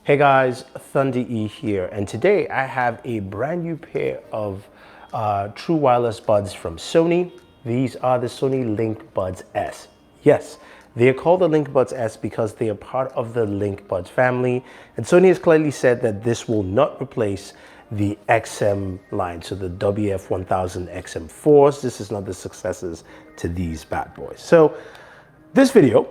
Hey guys, Thunder E here, and today I have a brand new pair of true wireless buds from Sony. These are the Sony Linkbuds S. Yes, they are called the Linkbuds S because they are part of the Linkbuds family, and Sony has clearly said that this will not replace the XM line, so the WF-1000XM4s. This is not the successors to these bad boys. So this video,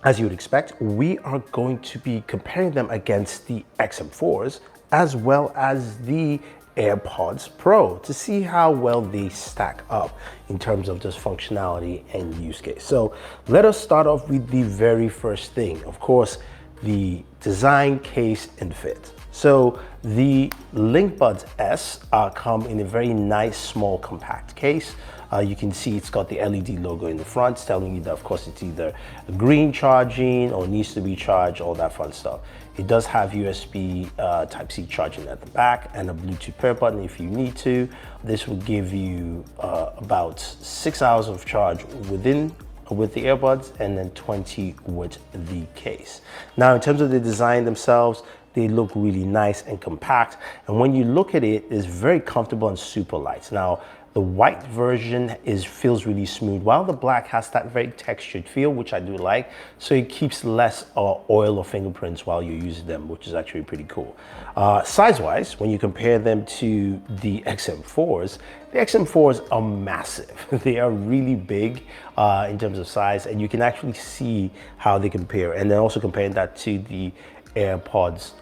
as you would expect, we are going to be comparing them against the XM4s as well as the AirPods Pro to see how well they stack up in terms of just functionality and use case. So let us start off with the very first thing, of course, the design, case, and fit. So the Linkbuds S come in a very nice, small, compact case. You can see it's got the LED logo in the front, it's telling you that, of course, it's either green charging or needs to be charged, all that fun stuff. It does have USB Type-C charging at the back and a Bluetooth pair button if you need to. This will give you about 6 hours of charge with the earbuds and then 20 with the case. Now, in terms of the design themselves, they look really nice and compact. And when you look at it, it's very comfortable and super light. Now, the white version feels really smooth, while the black has that very textured feel, which I do like. So it keeps less oil or fingerprints while you're using them, which is actually pretty cool. Size-wise, when you compare them to the XM4s are massive. They are really big in terms of size, and you can actually see how they compare. And then also comparing that to the AirPods,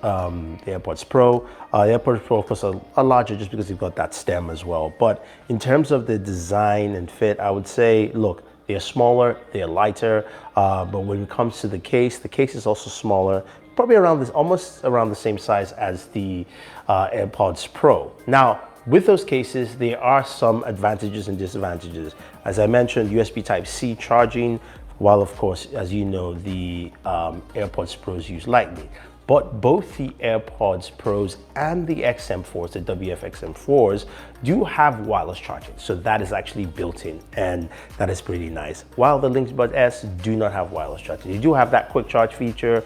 the AirPods Pro. The AirPods Pro, of course, are larger just because they've got that stem as well. But in terms of the design and fit, I would say, look, they're smaller, they're lighter. But when it comes to the case is also smaller, probably almost around the same size as the AirPods Pro. Now, with those cases, there are some advantages and disadvantages. As I mentioned, USB Type-C charging, while of course, as you know, the AirPods Pros use Lightning. But both the AirPods Pros and the XM4s, the WF-1000XM4s, do have wireless charging. So that is actually built in, and that is pretty nice. While the Linkbuds S do not have wireless charging. You do have that quick charge feature,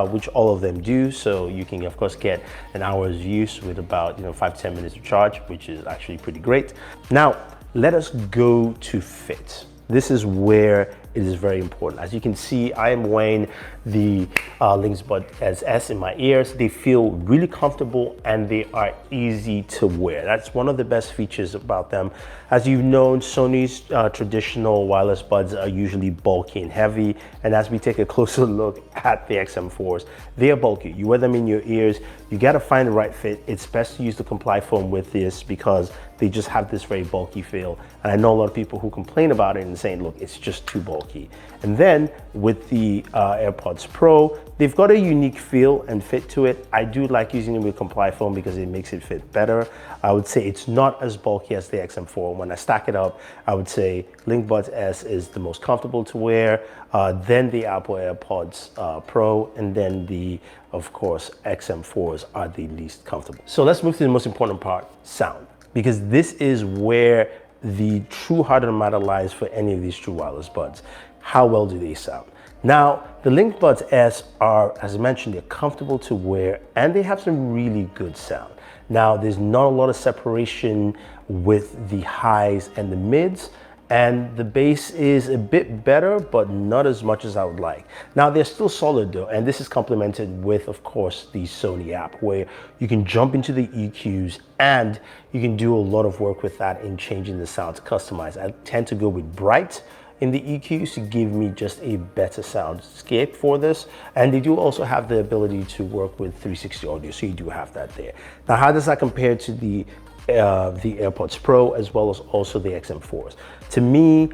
which all of them do. So you can, of course, get an hour's use with about 5 to 10 minutes of charge, which is actually pretty great. Now, let us go to fit. This is where it is very important. As you can see, I am wearing the Linkbuds S in my ears. They feel really comfortable and they are easy to wear. That's one of the best features about them. As you've known, Sony's traditional wireless buds are usually bulky and heavy. And as we take a closer look at the XM4s, they are bulky. You wear them in your ears, you gotta find the right fit. It's best to use the Comply foam with this because they just have this very bulky feel. And I know a lot of people who complain about it and saying, look, it's just too bulky. And then with the AirPods Pro, they've got a unique feel and fit to it. I do like using them with Comply foam because it makes it fit better. I would say it's not as bulky as the XM4. When I stack it up, I would say Linkbuds S is the most comfortable to wear, then the Apple AirPods Pro, and then the, of course, XM4s are the least comfortable. So let's move to the most important part, sound, because this is where the true heart of the matter lies for any of these true wireless buds. How well do they sound? Now, the Linkbuds S are, as I mentioned, they're comfortable to wear and they have some really good sound. Now, there's not a lot of separation with the highs and the mids, and the bass is a bit better, but not as much as I would like. Now, they're still solid though, and this is complemented with, of course, the Sony app, where you can jump into the EQs and you can do a lot of work with that in changing the sound to customize. I tend to go with bright in the EQs to give me just a better soundscape for this. And they do also have the ability to work with 360 audio, so you do have that there. Now, how does that compare to the AirPods Pro as well as also the XM4s? To me,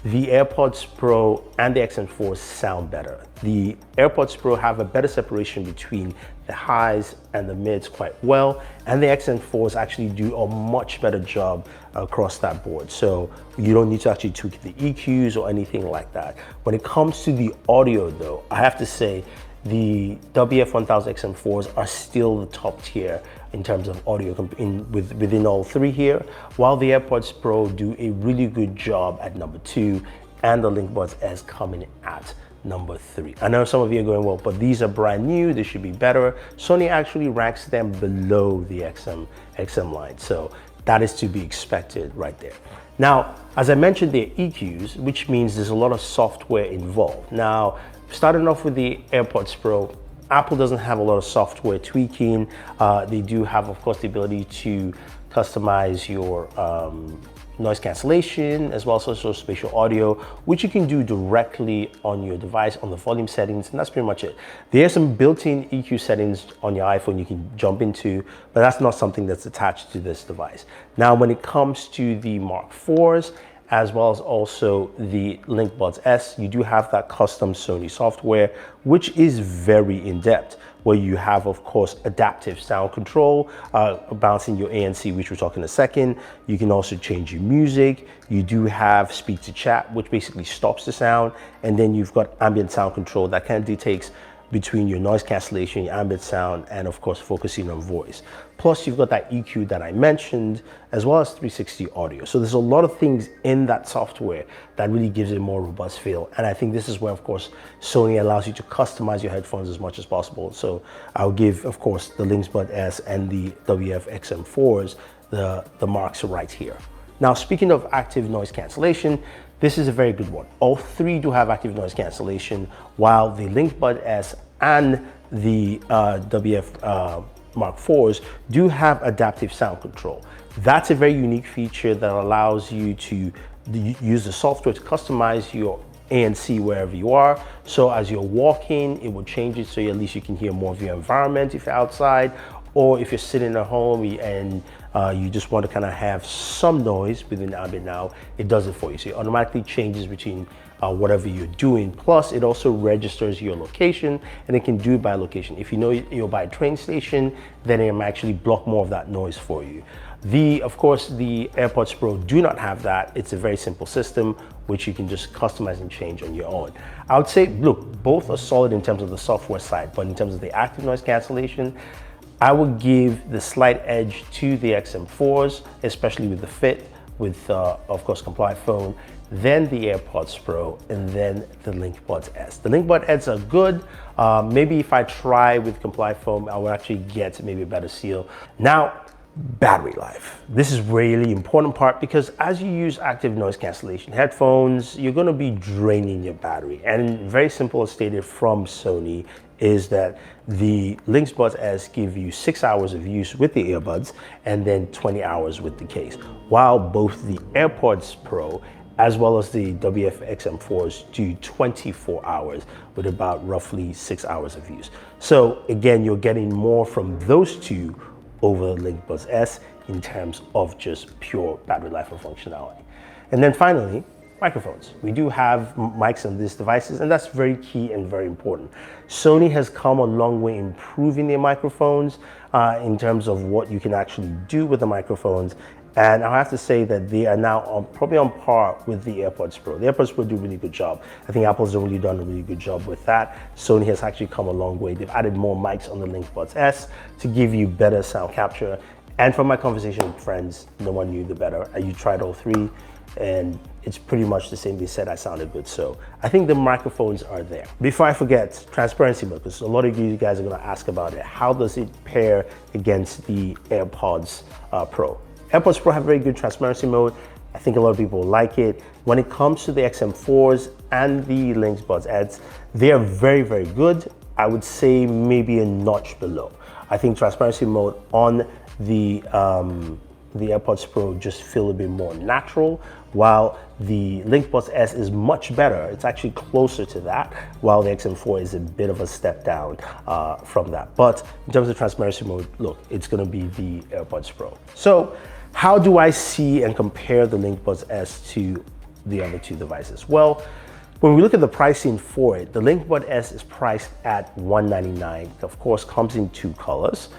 the AirPods Pro and the XM4s sound better. The AirPods Pro have a better separation between the highs and the mids quite well, and the XM4s actually do a much better job across that board. So you don't need to actually tweak the EQs or anything like that. When it comes to the audio though, I have to say the WF-1000XM4s are still the top tier in terms of audio within all three here, while the AirPods Pro do a really good job at number 2 and the Linkbuds S coming at number 3. I know some of you are going, well, but these are brand new, they should be better. Sony actually ranks them below the XM line, so that is to be expected right there. Now, as I mentioned, they're EQs, which means there's a lot of software involved. Now, starting off with the AirPods Pro, Apple doesn't have a lot of software tweaking. They do have, of course, the ability to customize your noise cancellation as well as also spatial audio, which you can do directly on your device on the volume settings, and that's pretty much it. There are some built-in EQ settings on your iPhone you can jump into, but that's not something that's attached to this device. Now, when it comes to the Mark IVs, as well as also the Linkbuds S, you do have that custom Sony software, which is very in-depth, where you have, of course, adaptive sound control, balancing your ANC, which we'll talk in a second. You can also change your music. You do have speak to chat, which basically stops the sound. And then you've got ambient sound control that kind of dictates between your noise cancellation, your ambient sound, and of course, focusing on voice. Plus, you've got that EQ that I mentioned, as well as 360 audio. So there's a lot of things in that software that really gives it a more robust feel. And I think this is where, of course, Sony allows you to customize your headphones as much as possible. So I'll give, of course, the Linkbuds S and the WF-1000XM4s the marks right here. Now, speaking of active noise cancellation, this is a very good one. All 3 do have active noise cancellation, while the Linkbuds S and the WF Mark IVs do have adaptive sound control. That's a very unique feature that allows you to use the software to customize your ANC wherever you are. So as you're walking, it will change it so at least you can hear more of your environment if you're outside, or if you're sitting at home and you just want to kind of have some noise within ambient now, it does it for you. So it automatically changes between whatever you're doing. Plus, it also registers your location, and it can do it by location. If you know you're by a train station, then it might actually block more of that noise for you. Of course, the AirPods Pro do not have that. It's a very simple system, which you can just customize and change on your own. I would say, look, both are solid in terms of the software side, but in terms of the active noise cancellation, I would give the slight edge to the XM4s, especially with the fit, with, of course, Comply phone, then the AirPods Pro, and then the Linkbuds S. The Linkbuds S are good. Maybe if I try with Comply foam, I will actually get maybe a better seal. Now, battery life. This is really important part, because as you use active noise cancellation headphones, you're going to be draining your battery. And very simple as stated from Sony is that the Linkbuds S give you 6 hours of use with the earbuds and then 20 hours with the case, while both the AirPods Pro as well as the WF-1000XM4s do 24 hours with about roughly 6 hours of use. So again, you're getting more from those two over the Linkbuds S in terms of just pure battery life and functionality. And then finally, microphones. We do have mics on these devices, and that's very key and very important. Sony has come a long way improving their microphones in terms of what you can actually do with the microphones. And I have to say that they are now probably on par with the AirPods Pro. The AirPods Pro do a really good job. I think Apple's really done a really good job with that. Sony has actually come a long way. They've added more mics on the Linkbuds S to give you better sound capture. And from my conversation with friends, no one knew the better. You tried all 3, and it's pretty much the same. They said I sounded good. So I think the microphones are there. Before I forget, transparency mode, because a lot of you guys are going to ask about it. How does it pair against the AirPods Pro? AirPods Pro have very good transparency mode. I think a lot of people like it. When it comes to the XM4s and the Linkbuds S, they are very, very good. I would say maybe a notch below. I think transparency mode on the AirPods Pro just feel a bit more natural, while the Linkbuds S is much better. It's actually closer to that, while the XM4 is a bit of a step down from that. But in terms of transparency mode, look, it's gonna be the AirPods Pro. So how do I see and compare the Linkbuds S to the other 2 devices? Well, when we look at the pricing for it, the Linkbuds S is priced at $199. Of course, comes in 2 colors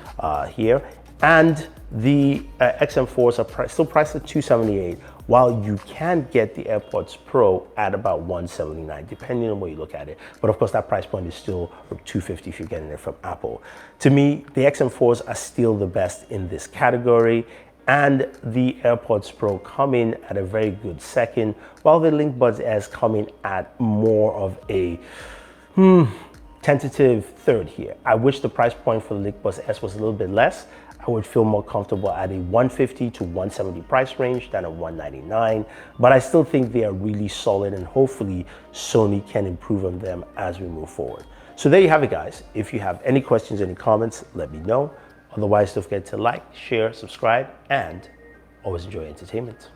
here. And the XM4s are still priced at $278, while you can get the AirPods Pro at about $179, depending on where you look at it. But of course, that price point is still $250 if you're getting it from Apple. To me, the XM4s are still the best in this category. and the AirPods Pro come in at a very good second, while the Linkbuds S come in at more of a tentative third here. I wish the price point for the Linkbuds S was a little bit less. I would feel more comfortable at a 150 to 170 price range than a 199, but I still think they are really solid, and hopefully Sony can improve on them as we move forward. So there you have it, guys. If you have any questions, any comments, let me know. Otherwise, don't forget to like, share, subscribe, and always enjoy entertainment.